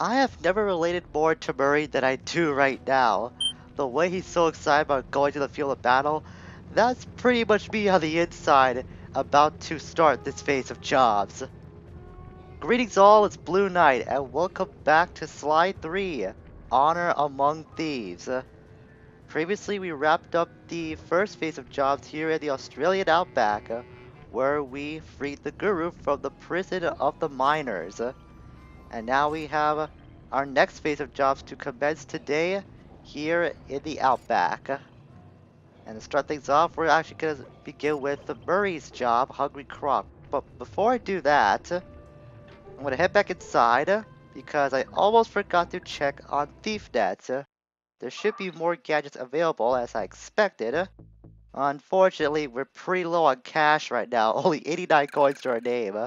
I have never related more to Murray than I do right now. The way he's so excited about going to the field of battle, that's pretty much me on the inside, about to start this phase of jobs. Greetings all, it's Blue Knight, and welcome back to Slide 3, Honor Among Thieves. Previously, we wrapped up the first phase of jobs here in the Australian outback, where we freed the Guru from the prison of the miners. And now we have our next phase of jobs to commence today here in the Outback. And to start things off, we're actually going to begin with Murray's job, Hungry Croc. But before I do that, I'm going to head back inside because I almost forgot to check on ThiefNet. There should be more gadgets available as I expected. Unfortunately, we're pretty low on cash right now, only 89 coins to our name.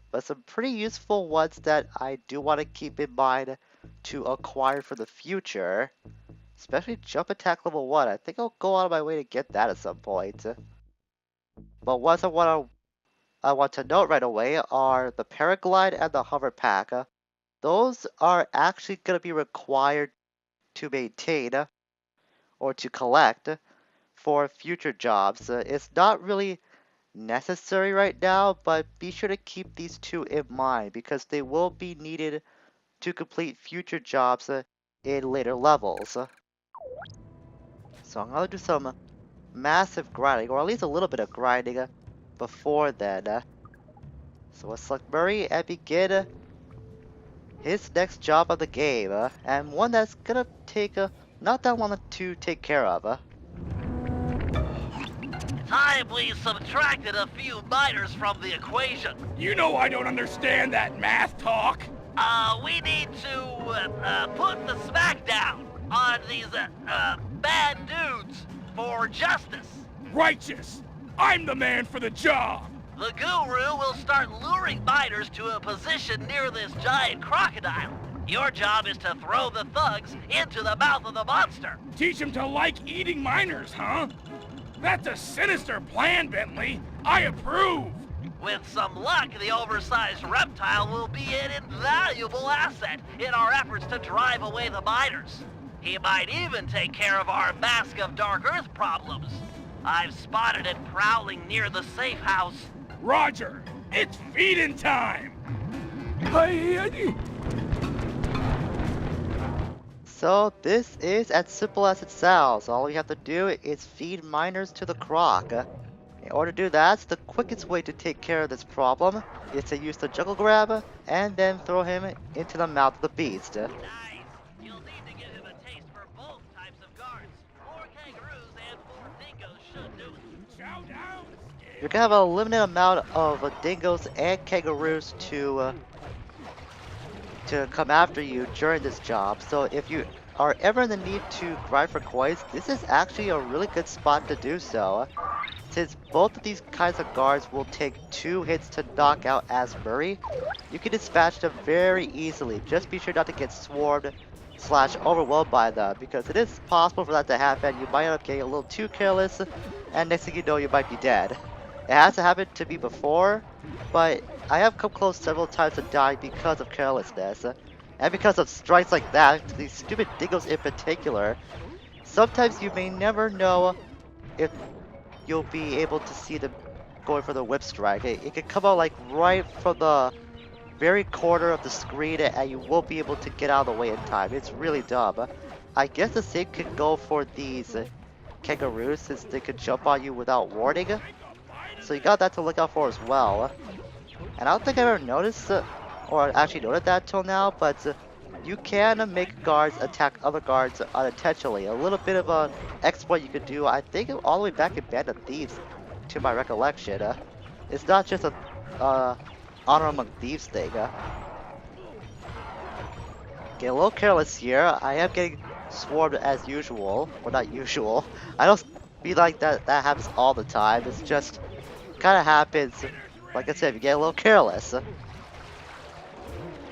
But some pretty useful ones that I do want to keep in mind to acquire for the future. Especially jump attack level 1. I think I'll go out of my way to get that at some point. But ones I want to note right away are the paraglide and the hover pack. Those are actually going to be required to maintain or to collect for future jobs. It's not really necessary right now, but be sure to keep these two in mind because they will be needed to complete future jobs in later levels. So I'm going to do some massive grinding, or at least a little bit of grinding before then. So let's select Murray and begin his next job of the game, and one that's going to take not that long to take care of. Time we subtracted a few miners from the equation. You know I don't understand that math talk. We need to put the smack down on these bad dudes for justice. Righteous. I'm the man for the job. The guru will start luring miners to a position near this giant crocodile. Your job is to throw the thugs into the mouth of the monster. Teach him to like eating miners, huh? That's a sinister plan, Bentley. I approve. With some luck, the oversized reptile will be an invaluable asset in our efforts to drive away the miners. He might even take care of our Mask of Dark Earth problems. I've spotted it prowling near the safe house. Roger. It's feeding time. So this is as simple as it sounds. All you have to do is feed miners to the Croc. In order to do that, the quickest way to take care of this problem is to use the Juggle Grab and then throw him into the mouth of the beast. Nice. You'll need to give him a taste for both types of guards. 4 kangaroos and 4 dingoes should do it. Chow down. You're gonna have a limited amount of dingoes and kangaroos to come after you during this job. So if you are ever in the need to grind for coins, this is actually a really good spot to do so. Since both of these kinds of guards will take 2 hits to knock out as Murray, you can dispatch them very easily. Just be sure not to get swarmed / overwhelmed by them, because it is possible for that to happen. You might end up getting a little too careless, and next thing you know, you might be dead. It hasn't happened to me before, but I have come close several times to dying because of carelessness. And because of strikes like that, these stupid dingoes in particular. Sometimes you may never know if you'll be able to see them going for the whip strike. It can come out like right from the very corner of the screen and you won't be able to get out of the way in time. It's really dumb. I guess the same could go for these kangaroos since they could jump on you without warning. So you got that to look out for as well. And I don't think I ever noticed, or actually noted that till now, but you can make guards attack other guards unintentionally. A little bit of an exploit you could do, I think all the way back in Band of Thieves, to my recollection. It's not just a Honor Among Thieves thing. Get a little careless here. I am getting swarmed as usual. Well, not usual. I don't be like that happens all the time. It's just kind of happens. Like I said, if you get a little careless.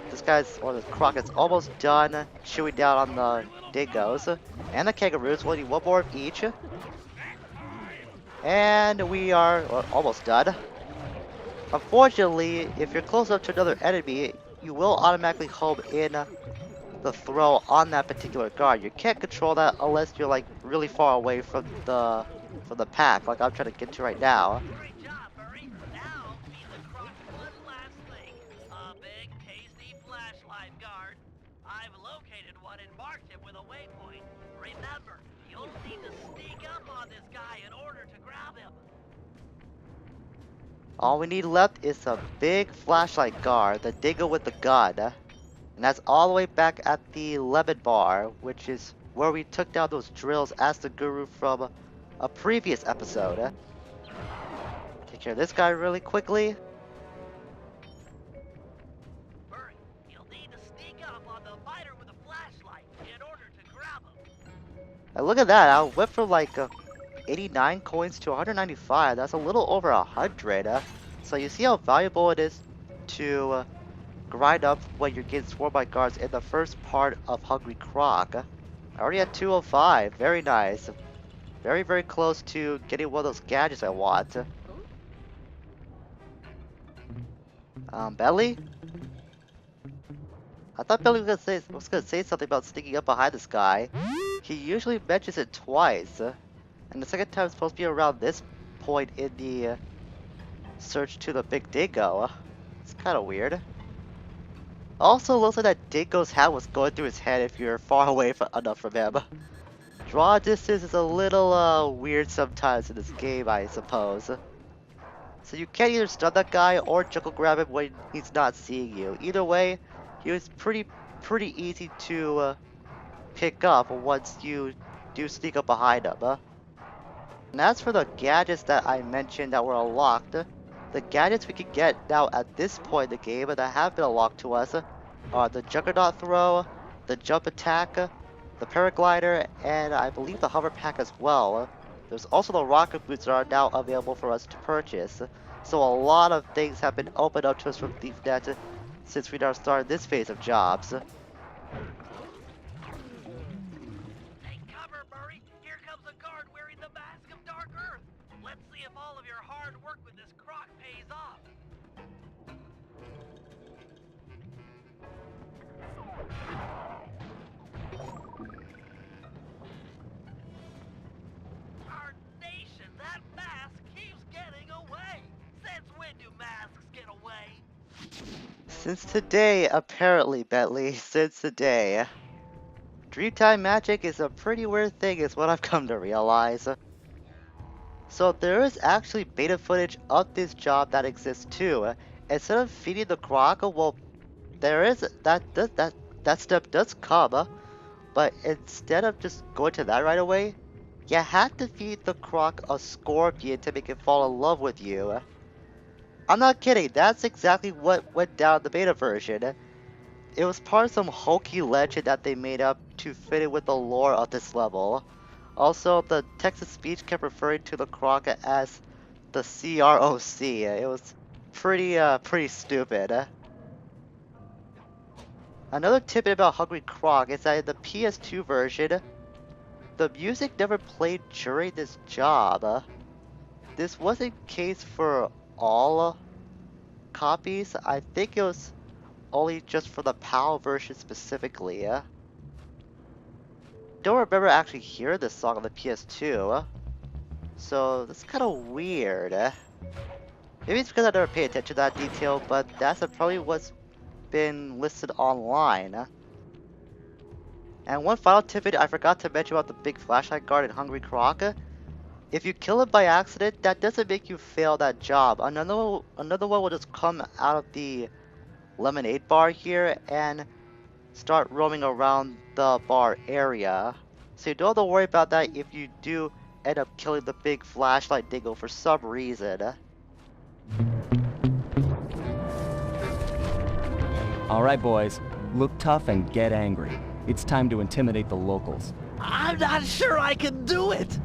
This guy's, or the Croc is almost done chewing down on the dingoes. And the kangaroos, we'll need 1 more of each. And we are almost done. Unfortunately, if you're close up to another enemy, you will automatically home in the throw on that particular guard. You can't control that unless you're like really far away from the pack, like I'm trying to get to right now. Great job, Murray. Now, meet the Croc one last thing. A big, tasty flashlight guard. I've located one and marked him with a waypoint. Remember, you'll need to sneak up on this guy in order to grab him. All we need left is a big flashlight guard, the digger with the gun. And that's all the way back at the lemon bar, which is where we took down those drills as the guru from a previous episode. Take care of this guy really quickly. Murray, you'll need to sneak up on the fighter with a flashlight in order to grab him. And look at that, I went from like 89 coins to 195. That's a little over 100. So you see how valuable it is to grind up when you're getting swarmed by guards in the first part of Hungry Croc. I already had 205. Very nice. Very, very close to getting one of those gadgets I want. Belly? I thought Belly was gonna say something about sneaking up behind this guy. He usually mentions it twice. And the second time is supposed to be around this point in the search to the big dingo. It's kind of weird. Also, looks like that dingo's hat was going through his head if you're far away enough from him. Draw distance is a little weird sometimes in this game, I suppose. So you can't either stun that guy or jungle grab him when he's not seeing you. Either way, he was pretty easy to pick up once you do sneak up behind him. And as for the gadgets that I mentioned that were unlocked, the gadgets we can get now at this point in the game that have been unlocked to us are the Juggernaut Throw, the Jump Attack, the Paraglider, and I believe the Hover Pack as well. There's also the Rocket Boots that are now available for us to purchase. So a lot of things have been opened up to us from ThiefNet since we now started this phase of jobs. Take cover, Murray. Here comes a guard wearing the mask of Dark Earth. Let's see if all of your hard work with this Croc pays off. Our nation, that mask keeps getting away. Since when do masks get away? Since today, apparently, Bentley. Since today. Dreamtime magic is a pretty weird thing is what I've come to realize. So there is actually beta footage of this job that exists too. Instead of feeding the Croc, well, there is that step does come, but instead of just going to that right away, you have to feed the Croc a scorpion to make it fall in love with you. I'm not kidding, that's exactly what went down in the beta version. It was part of some hokey legend that they made up to fit in with the lore of this level. Also, the text-to speech kept referring to the Croc as the CROC. It was pretty stupid. Another tidbit about Hungry Croc is that in the PS2 version, the music never played during this job. This wasn't the case for all copies. I think it was only just for the PAL version specifically. Don't remember actually hearing this song on the PS2, so that's kind of weird. Maybe it's because I never paid attention to that detail, but that's probably what's been listed online. And one final tidbit I forgot to mention about the big flashlight guard in Hungry Croc. If you kill it by accident, that doesn't make you fail that job. Another one will just come out of the lemonade bar here and start roaming around the bar area. So you don't have to worry about that if you do end up killing the big flashlight dingo for some reason. Alright boys, look tough and get angry. It's time to intimidate the locals. I'm not sure I can do it.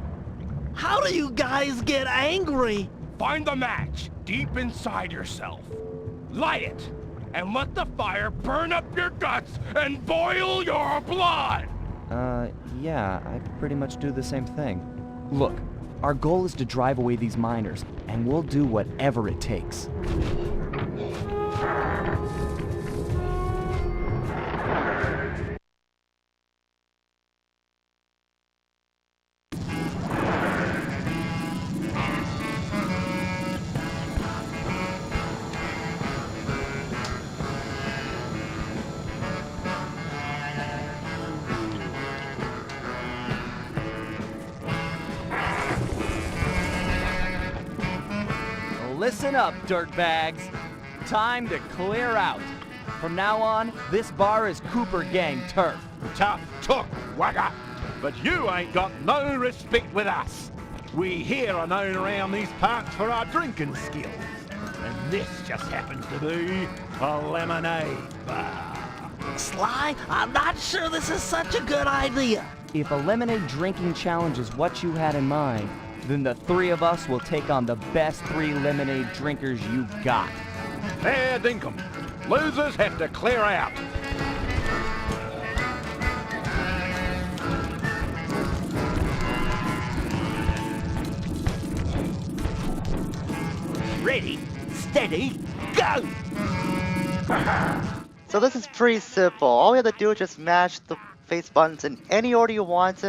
How do you guys get angry? Find the match deep inside yourself. Light it, and let the fire burn up your guts and boil your blood! Yeah, I pretty much do the same thing. Look, our goal is to drive away these miners, and we'll do whatever it takes. Listen up, dirtbags. Time to clear out. From now on, this bar is Cooper Gang turf. Tough talk, wagger. But you ain't got no respect with us. We here are known around these parts for our drinking skills. And this just happens to be a lemonade bar. Sly, I'm not sure this is such a good idea. If a lemonade drinking challenge is what you had in mind, then the three of us will take on the best 3 lemonade drinkers you got. Fair dinkum. Losers have to clear out. Ready, steady, go! So this is pretty simple. All we have to do is just mash the face buttons in any order you want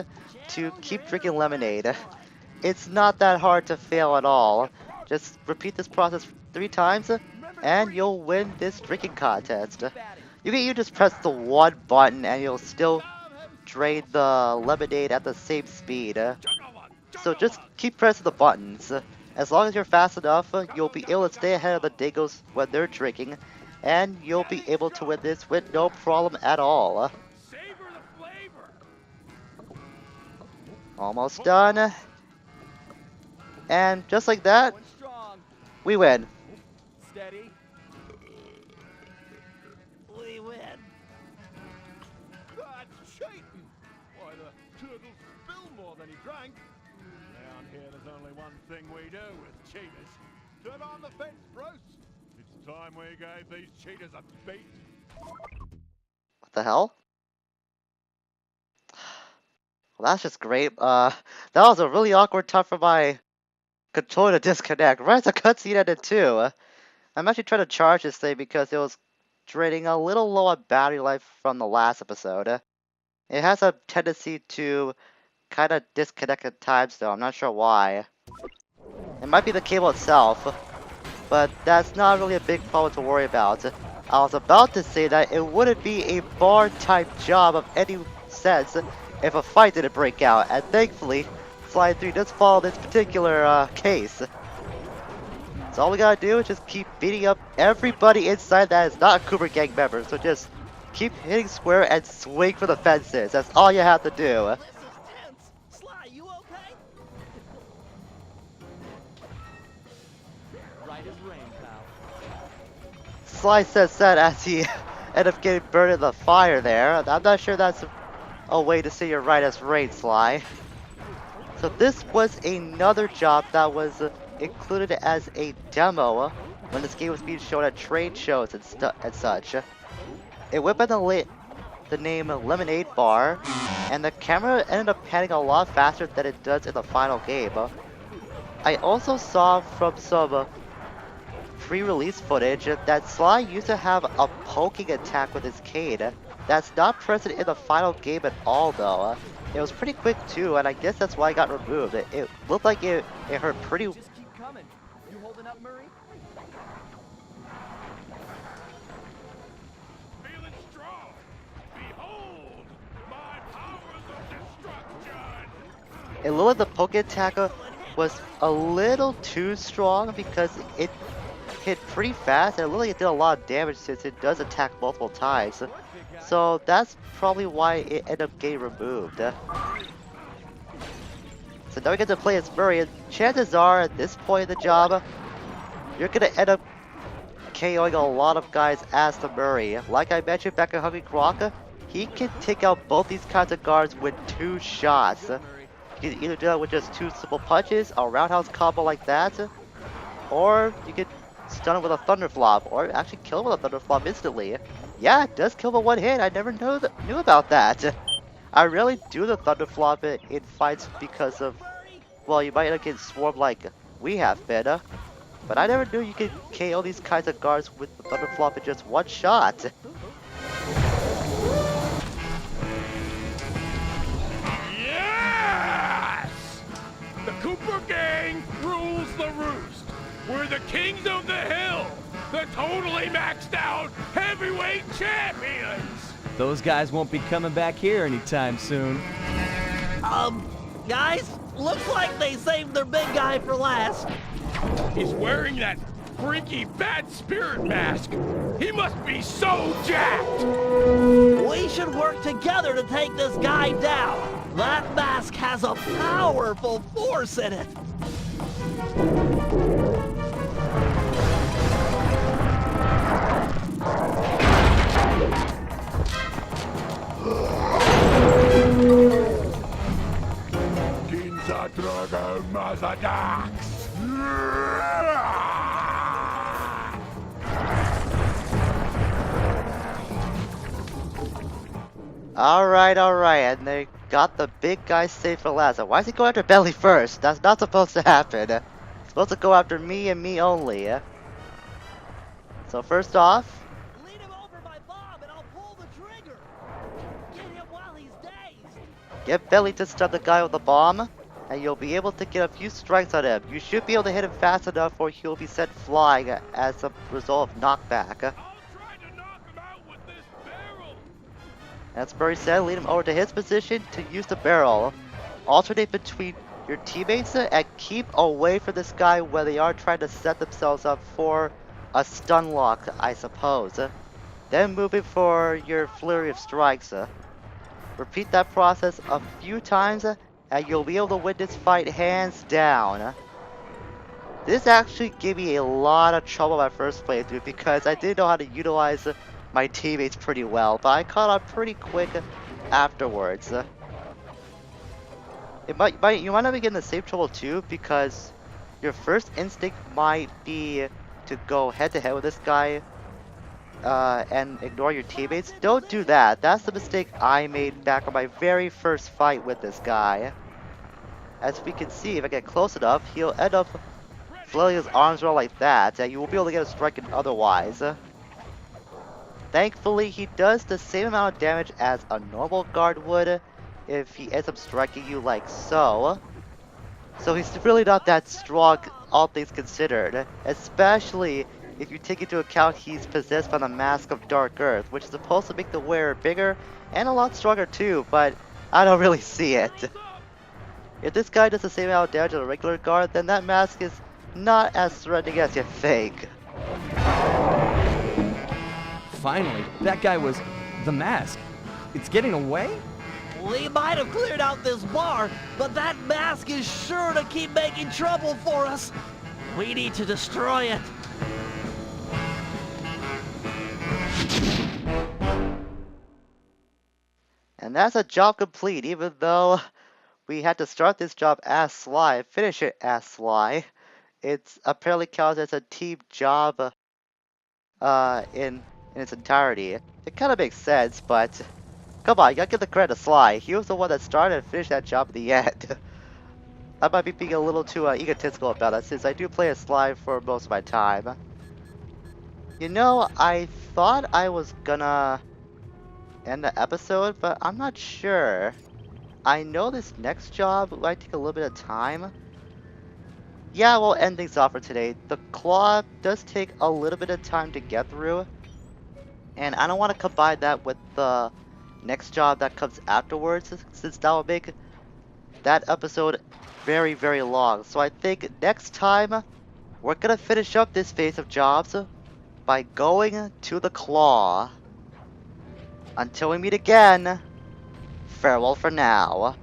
to keep drinking lemonade. It's not that hard to fail at all. Just repeat this process 3 times and you'll win this drinking contest. You just press the 1 button and you'll still drain the lemonade at the same speed. So just keep pressing the buttons. As long as you're fast enough, you'll be able to stay ahead of the Dingos when they're drinking, and you'll be able to win this with no problem at all. Savor the flavor. Almost done. And just like that, we win. Steady. We win. That's cheating. Why, the turtle spilled more than he drank. Down here, there's only one thing we do with cheaters. Turn on the fence, Bruce. It's time we gave these cheaters a beat. What the hell? Well, that's just great. That was a really awkward time for my controller to disconnect. Right as the cutscene ended too. I'm actually trying to charge this thing because it was draining a little low on battery life from the last episode. It has a tendency to kind of disconnect at times though, I'm not sure why. It might be the cable itself, but that's not really a big problem to worry about. I was about to say that it wouldn't be a bar-type job of any sense if a fight didn't break out, and thankfully, Slide 3 does follow this particular case. So all we gotta do is just keep beating up everybody inside that is not a Cooper Gang member, so just keep hitting square and swing for the fences, that's all you have to do. This is tense. Sly, you okay? Right as rain, pal. Sly says that as he ended up getting burned in the fire there. I'm not sure that's a way to say you're right as rain, Sly. So this was another job that was included as a demo when this game was being shown at trade shows and such. It went by the name Lemonade Bar, and the camera ended up panning a lot faster than it does in the final game. I also saw from some pre-release footage that Sly used to have a poking attack with his cane. That's not present in the final game at all though. It was pretty quick too, and I guess that's why it got removed. It looked like it hurt pretty. Just keep coming. You holding up, Murray? Feeling strong. Behold, my powers of destruction. It looked like the poke attack was a little too strong because it hit pretty fast, and it looked like it did a lot of damage since it does attack multiple times. So that's probably why it ended up getting removed. So now we get to play as Murray, and chances are at this point in the job, you're gonna end up KOing a lot of guys as the Murray. Like I mentioned back in Hungry Croc, he can take out both these kinds of guards with 2 shots. You can either do that with just 2 simple punches, a roundhouse combo like that, or you could stun him with a thunderflop, or actually kill him with a thunderflop instantly. Yeah, it does kill with 1 hit. I never knew about that. I really do the thunderflop in fights because of, well, you might end up getting swarmed like we have been. But I never knew you could KO these kinds of guards with the thunderflop in just 1 shot. Yes! The Cooper Gang rules the roost. We're the kings of the hill. The totally maxed out heavyweight champions. Those guys won't be coming back here anytime soon. Guys, looks like they saved their big guy for last. He's wearing that freaky bad spirit mask. He must be so jacked. We should work together to take this guy down. That mask has a powerful force in it. Ginza Drago Mazadax. Alright, and they got the big guy safe for last. Why is he going after Belly first? That's not supposed to happen. He's supposed to go after me and me only. So first off, Lead him over my bomb and I'll pull the trigger. Get him while he's dazed. get Belly to stun the guy with the bomb, and you'll be able to get a few strikes on him. You should be able to hit him fast enough or he'll be sent flying as a result of knockback. I'll try to knock him out with this barrel. As Murray said, lead him over to his position to use the barrel. Alternate between your teammates and keep away from this guy when they are trying to set themselves up for a stun lock, I suppose. Then move in for your flurry of strikes. Repeat that process a few times and you'll be able to win this fight hands down. This actually gave me a lot of trouble my first playthrough because I didn't know how to utilize my teammates pretty well, but I caught on pretty quick afterwards. You might not be getting the same trouble too because your first instinct might be to go head to head with this guy and ignore your teammates. Don't do that. That's the mistake I made back on my very first fight with this guy. As we can see, if I get close enough, he'll end up flailing his arms around like that, and you won't be able to get a strike in otherwise. Thankfully, he does the same amount of damage as a normal guard would if he ends up striking you like so. So he's really not that strong, all things considered, especially if you take into account he's possessed by the Mask of Dark Earth, which is supposed to make the wearer bigger and a lot stronger too, but I don't really see it. If this guy does the same amount of damage as a regular guard, then that mask is not as threatening as you think. Finally, that guy was the mask. It's getting away? We might have cleared out this bar, but that mask is sure to keep making trouble for us. We need to destroy it. And that's a job complete, even though we had to start this job as Sly and finish it as Sly. It's apparently counts as a team job in its entirety. It kind of makes sense, but come on, you gotta give the credit to Sly. He was the one that started and finished that job at the end. I might be being a little too egotistical about that since I do play as Sly for most of my time. You know, I thought I was gonna end the episode, but I'm not sure. I know this next job might take a little bit of time. Yeah, we'll end things off for today. The claw does take a little bit of time to get through, and I don't want to combine that with the next job that comes afterwards, since that will make that episode very, very long. So I think next time, we're gonna finish up this phase of jobs by going to the claw. Until we meet again, farewell for now.